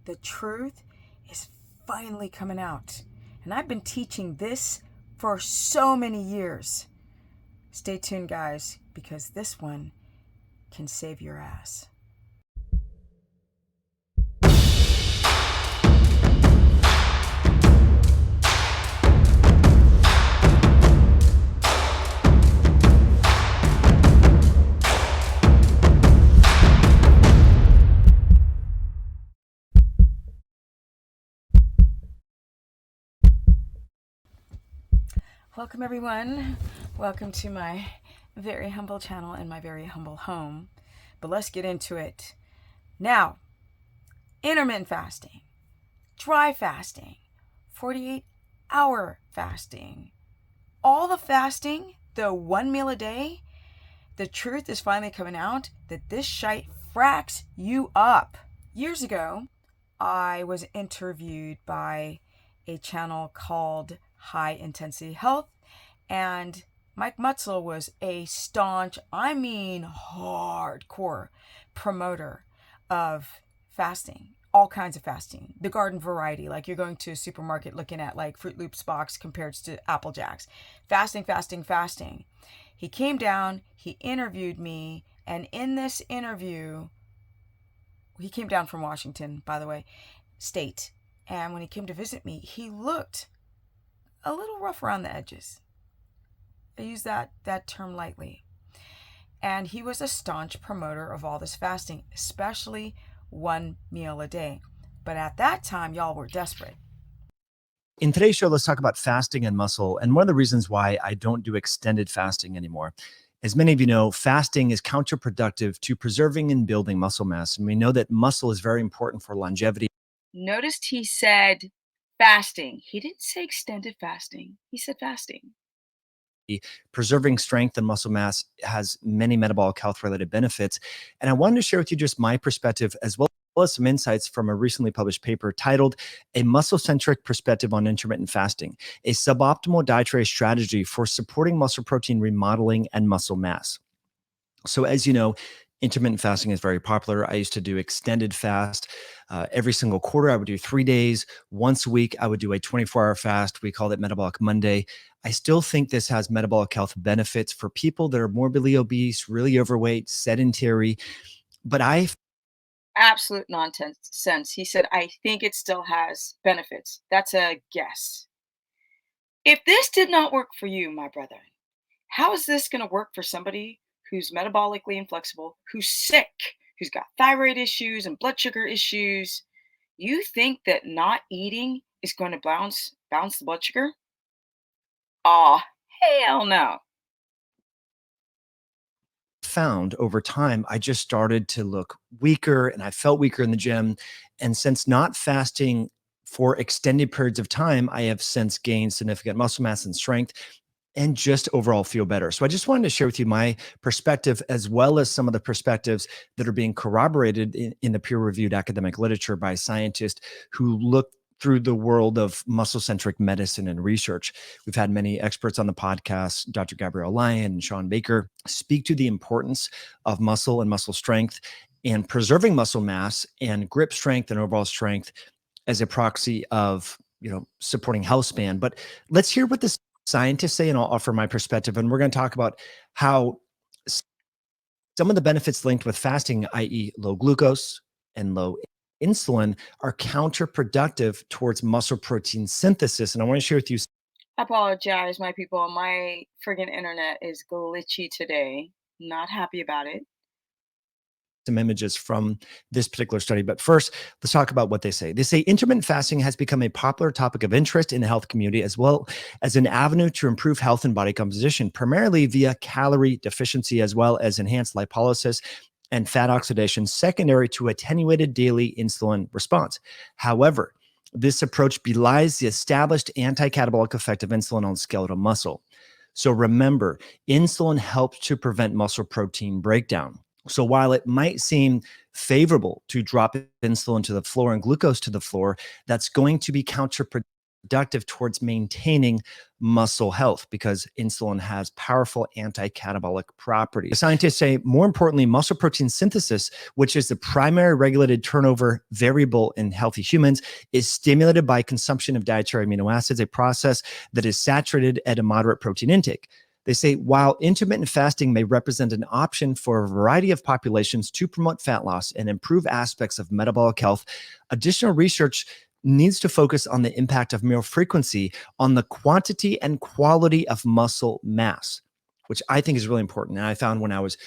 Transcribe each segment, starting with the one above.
The truth is finally coming out. And I've been teaching this for so many years. Stay tuned, guys, because this one can save your ass. Welcome, everyone. Welcome to my very humble channel and my very humble home. But let's get into it. Now, intermittent fasting, dry fasting, 48-hour fasting, all the fasting, the 1 meal a day, the truth is finally coming out that this shite fracks you up. Years ago, I was interviewed by a channel called High Intensity Health, and Mike Mutzel was a staunch, I mean hardcore promoter of fasting, all kinds of fasting, the garden variety, like you're going to a supermarket looking at like Fruit Loops box compared to Apple Jacks. Fasting, fasting, fasting. He came down, he interviewed me, and in this interview, he came down from Washington, by the way, state. And when he came to visit me, he looked a little rough around the edges. I use that term lightly. And he was a staunch promoter of all this fasting, especially 1 meal a day. But at that time, y'all were desperate. In today's show, let's talk about fasting and muscle. And one of the reasons why I don't do extended fasting anymore. As many of you know, fasting is counterproductive to preserving and building muscle mass. And we know that muscle is very important for longevity. Noticed he said fasting. He didn't say extended fasting. He said fasting. Preserving strength and muscle mass has many metabolic health related benefits. And I wanted to share with you just my perspective as well as some insights from a recently published paper titled A Muscle-Centric Perspective on Intermittent Fasting, a Suboptimal Dietary Strategy for Supporting Muscle Protein Remodeling and Muscle Mass. So as you know, intermittent fasting is very popular. I used to do extended fast. Every single quarter, I would do 3 days. Once a week, I would do a 24-hour fast. We called it Metabolic Monday. I still think this has metabolic health benefits for people that are morbidly obese, really overweight, sedentary. But absolute nonsense. He said, I think it still has benefits. That's a guess. If this did not work for you, my brother, how is this going to work for somebody who's metabolically inflexible, who's sick, who's got thyroid issues and blood sugar issues? You think that not eating is going to bounce the blood sugar? Aw, hell no. found over time, I just started to look weaker and I felt weaker in the gym. And since not fasting for extended periods of time, I have since gained significant muscle mass and strength and just overall feel better. So I just wanted to share with you my perspective, as well as some of the perspectives that are being corroborated in the peer-reviewed academic literature by scientists who look through the world of muscle-centric medicine and research. We've had many experts on the podcast, Dr. Gabrielle Lyon and Sean Baker, speak to the importance of muscle and muscle strength and preserving muscle mass and grip strength and overall strength as a proxy of, supporting health span. But let's hear what this scientists say, and I'll offer my perspective. And we're going to talk about how some of the benefits linked with fasting, i.e. low glucose and low insulin, are counterproductive towards muscle protein synthesis. And I want to share with you. I apologize, my people. My friggin' internet is glitchy today. Not happy about it. Some images from this particular study. But first, let's talk about what they say. They say intermittent fasting has become a popular topic of interest in the health community, as well as an avenue to improve health and body composition, primarily via calorie deficiency, as well as enhanced lipolysis and fat oxidation, secondary to attenuated daily insulin response. However, this approach belies the established anti-catabolic effect of insulin on skeletal muscle. So remember, insulin helps to prevent muscle protein breakdown. So while it might seem favorable to drop insulin to the floor and glucose to the floor, that's going to be counterproductive productive towards maintaining muscle health because insulin has powerful anti-catabolic properties. The scientists say, more importantly, muscle protein synthesis, which is the primary regulated turnover variable in healthy humans, is stimulated by consumption of dietary amino acids, a process that is saturated at a moderate protein intake. They say, while intermittent fasting may represent an option for a variety of populations to promote fat loss and improve aspects of metabolic health, additional research needs to focus on the impact of meal frequency on the quantity and quality of muscle mass, which I think is really important. And I found when I was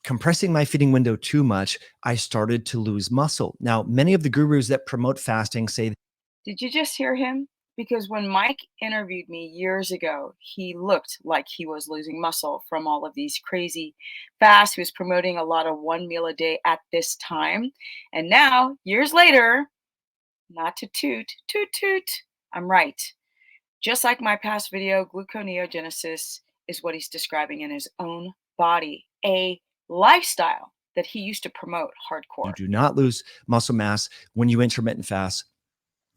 compressing my feeding window too much, I started to lose muscle. Now, many of the gurus that promote fasting say, Did you just hear him? Because when Mike interviewed me years ago, he looked like he was losing muscle from all of these crazy fasts. He was promoting a lot of one meal a day at this time. And now, years later, not to toot toot, I'm right. Just like my past video, gluconeogenesis is what he's describing in his own body, a lifestyle that he used to promote you hardcore. do not lose muscle mass when you intermittent fast.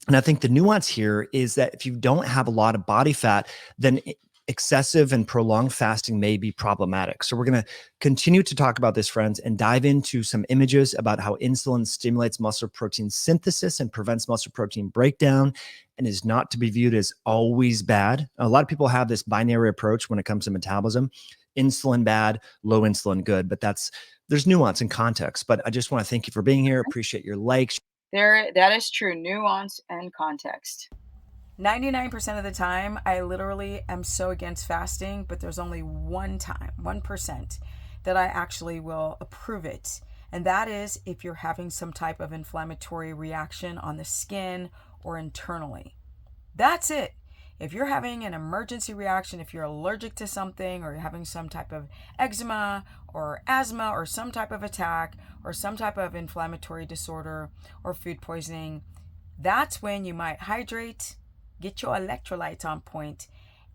And I think the nuance here is that if you don't have a lot of body fat, then excessive and prolonged fasting may be problematic. So we're going to continue to talk about this, friends, and dive into some images about how insulin stimulates muscle protein synthesis and prevents muscle protein breakdown and is not to be viewed as always bad. A lot of people have this binary approach when it comes to metabolism: insulin bad, low insulin good, but there's nuance and context. But I just want to thank you for being here. Appreciate your likes. That is true. Nuance and context. 99% of the time, I literally am so against fasting, but there's only one time, 1%, that I actually will approve it. And that is if you're having some type of inflammatory reaction on the skin or internally. That's it. If you're having an emergency reaction, if you're allergic to something or you're having some type of eczema or asthma or some type of attack or some type of inflammatory disorder or food poisoning, that's when you might hydrate, get your electrolytes on point,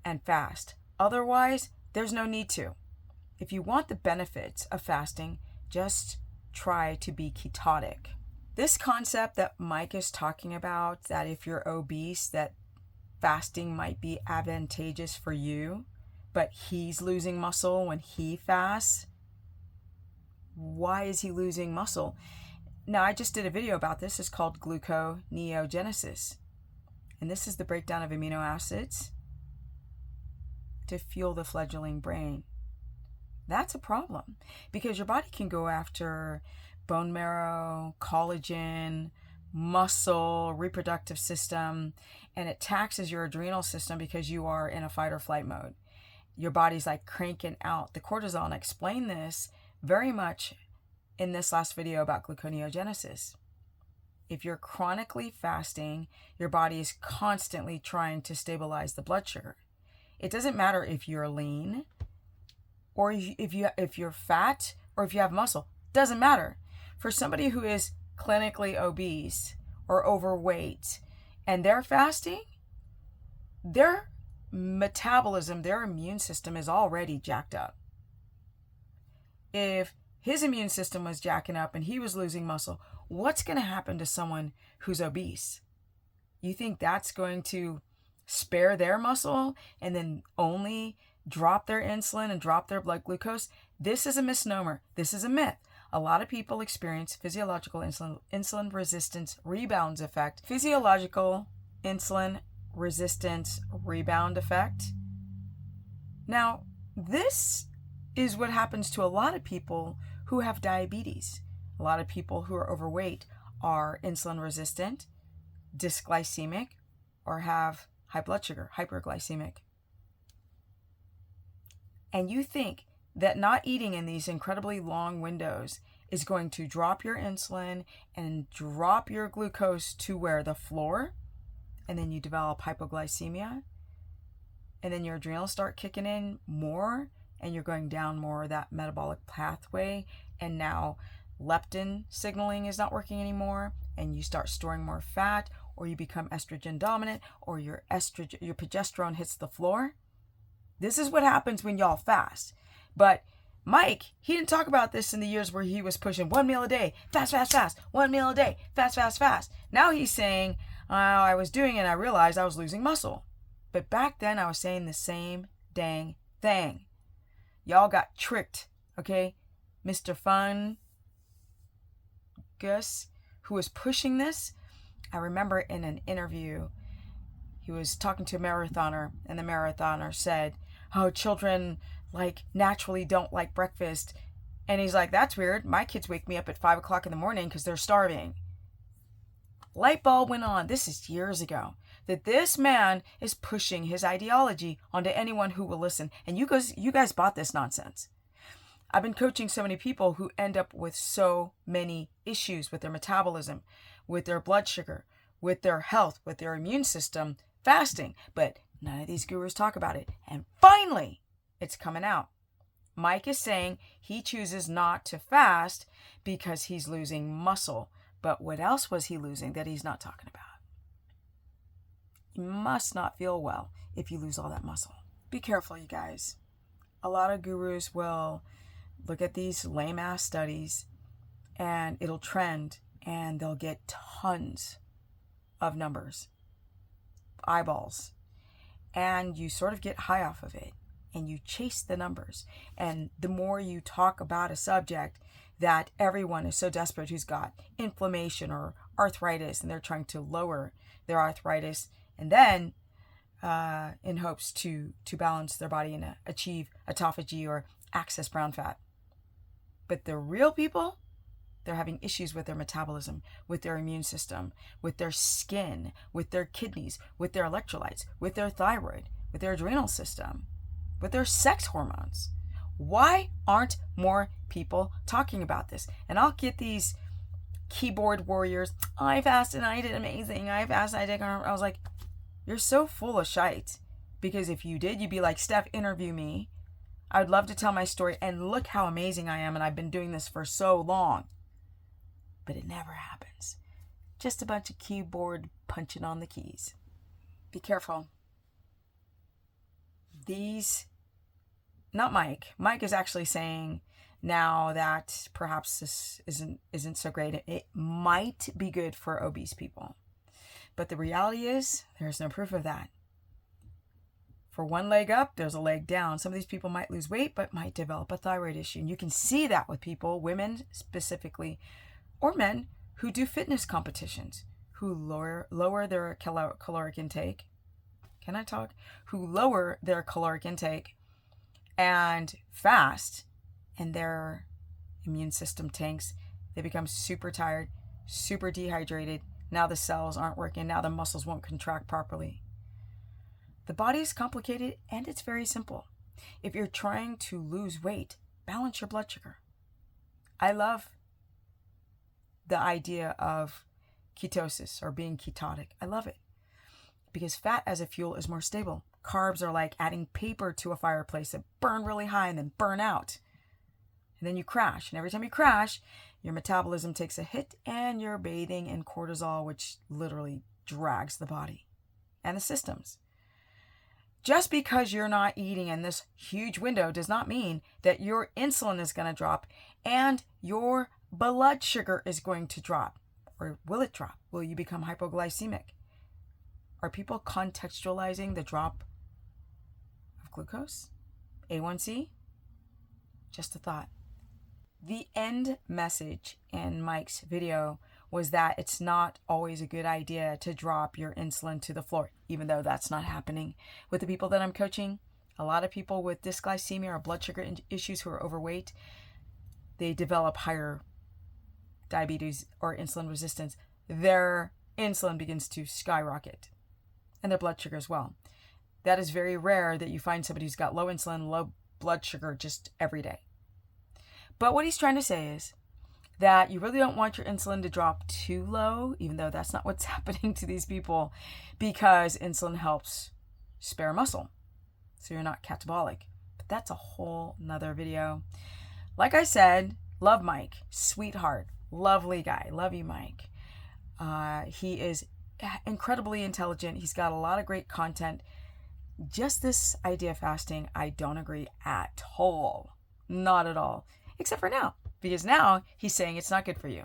and fast. Otherwise, there's no need to. If you want the benefits of fasting, just try to be ketotic. This concept that Mike is talking about, that if you're obese, that fasting might be advantageous for you, but he's losing muscle when he fasts. Why is he losing muscle? Now, I just did a video about this. It's called gluconeogenesis. And this is the breakdown of amino acids to fuel the fledgling brain. That's a problem because your body can go after bone marrow, collagen, muscle, reproductive system, and it taxes your adrenal system because you are in a fight or flight mode. Your body's like cranking out the cortisol. And I explained this very much in this last video about gluconeogenesis. If you're chronically fasting, your body is constantly trying to stabilize the blood sugar. It doesn't matter if you're lean or if you're fat or if you have muscle. Doesn't matter. For somebody who is clinically obese or overweight and they're fasting, their metabolism, their immune system is already jacked up. If his immune system was jacking up and he was losing muscle, what's going to happen to someone who's obese? You think that's going to spare their muscle and then only drop their insulin and drop their blood glucose? This is a misnomer. This is a myth. A lot of people experience physiological insulin resistance rebounds effect. Physiological insulin resistance rebound effect. Now, this is what happens to a lot of people who have diabetes. A lot of people who are overweight are insulin resistant, dysglycemic, or have high blood sugar, hyperglycemic. And you think that not eating in these incredibly long windows is going to drop your insulin and drop your glucose to where? The floor? And then you develop hypoglycemia? And then your adrenals start kicking in more and you're going down more of that metabolic pathway, and now leptin signaling is not working anymore and you start storing more fat, or you become estrogen dominant, or your progesterone hits the floor. This is what happens when y'all fast. But Mike, he didn't talk about this in the years where he was pushing 1 meal a day, fast, fast, fast, 1 meal a day, fast, fast, fast. Now he's saying, I was doing it and I realized I was losing muscle. But back then I was saying the same dang thing. Y'all got tricked, okay? Mr. Fun Gus, who was pushing this, I remember in an interview, he was talking to a marathoner, and the marathoner said, "Oh, children naturally don't like breakfast." And he's like, "That's weird. My kids wake me up at 5 o'clock in the morning because they're starving." Light bulb went on. This is years ago. That this man is pushing his ideology onto anyone who will listen. And you guys bought this nonsense. I've been coaching so many people who end up with so many issues with their metabolism, with their blood sugar, with their health, with their immune system, fasting. But none of these gurus talk about it. And finally, it's coming out. Mike is saying he chooses not to fast because he's losing muscle. But what else was he losing that he's not talking about? You must not feel well if you lose all that muscle. Be careful, you guys. A lot of gurus will look at these lame-ass studies and it'll trend and they'll get tons of numbers, eyeballs, and you sort of get high off of it and you chase the numbers. And the more you talk about a subject that everyone is so desperate who's got inflammation or arthritis and they're trying to lower their arthritis and then in hopes to balance their body and achieve autophagy or excess brown fat. But the real people, they're having issues with their metabolism, with their immune system, with their skin, with their kidneys, with their electrolytes, with their thyroid, with their adrenal system, with their sex hormones. Why aren't more people talking about this? And I'll get these keyboard warriors. I fasted and I did amazing. I fasted, I did. I was like, you're so full of shite. Because if you did, you'd be like, Steph, interview me. I'd love to tell my story and look how amazing I am and I've been doing this for so long. But it never happens. Just a bunch of keyboard punching on the keys. Be careful. Not Mike. Mike is actually saying now that perhaps this isn't so great. It might be good for obese people. But the reality is there's no proof of that. For one leg up, there's a leg down. Some of these people might lose weight, but might develop a thyroid issue. And you can see that with people, women specifically, or men who do fitness competitions, who lower their caloric intake. Can I talk? Who lower their caloric intake and fast, and their immune system tanks. They become super tired, super dehydrated. Now the cells aren't working. Now the muscles won't contract properly. The body is complicated and it's very simple. If you're trying to lose weight, balance your blood sugar. I love the idea of ketosis or being ketotic. I love it because fat as a fuel is more stable. Carbs are like adding paper to a fireplace that burn really high and then burn out. And then you crash. And every time you crash, your metabolism takes a hit and you're bathing in cortisol, which literally drags the body and the systems. Just because you're not eating in this huge window does not mean that your insulin is going to drop and your blood sugar is going to drop. Or will it drop? Will you become hypoglycemic? Are people contextualizing the drop of glucose? A1C? Just a thought. The end message in Mike's video was that it's not always a good idea to drop your insulin to the floor, even though that's not happening with the people that I'm coaching. A lot of people with dysglycemia or blood sugar issues who are overweight, they develop higher diabetes or insulin resistance. Their insulin begins to skyrocket and their blood sugar as well. That is very rare that you find somebody who's got low insulin, low blood sugar just every day. But what he's trying to say is that you really don't want your insulin to drop too low, even though that's not what's happening to these people, because insulin helps spare muscle. So you're not catabolic. But that's a whole nother video. Like I said, love Mike. Sweetheart. Lovely guy. Love you, Mike. He is incredibly intelligent. He's got a lot of great content. Just this idea of fasting, I don't agree at all. Not at all. Except for now. Because now he's saying it's not good for you.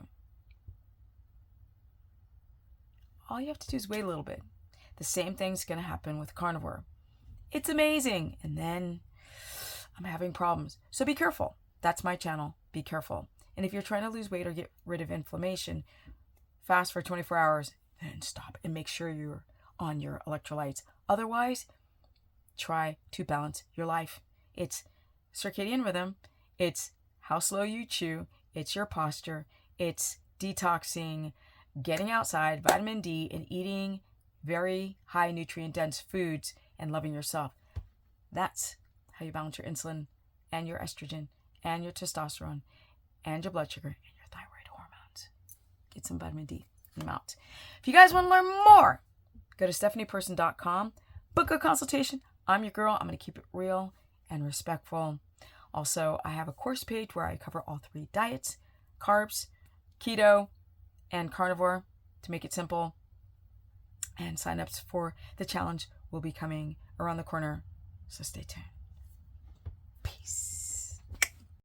all you have to do is wait a little bit. The same thing's going to happen with carnivore. It's amazing. And then I'm having problems. So be careful. That's my channel. Be careful. And if you're trying to lose weight or get rid of inflammation, fast for 24 hours, then stop and make sure you're on your electrolytes. Otherwise, try to balance your life. It's circadian rhythm. It's how slow you chew. It's your posture. It's detoxing, getting outside, vitamin D, and eating very high nutrient dense foods and loving yourself. That's how you balance your insulin and your estrogen and your testosterone and your blood sugar and your thyroid hormones. Get some vitamin D in them out. If you guys want to learn more, go to stephanieperson.com, book a consultation. I'm your girl. I'm going to keep it real and respectful. Also, I have a course page where I cover all 3 diets, carbs, keto, and carnivore, to make it simple. And signups for the challenge will be coming around the corner, so stay tuned. Peace.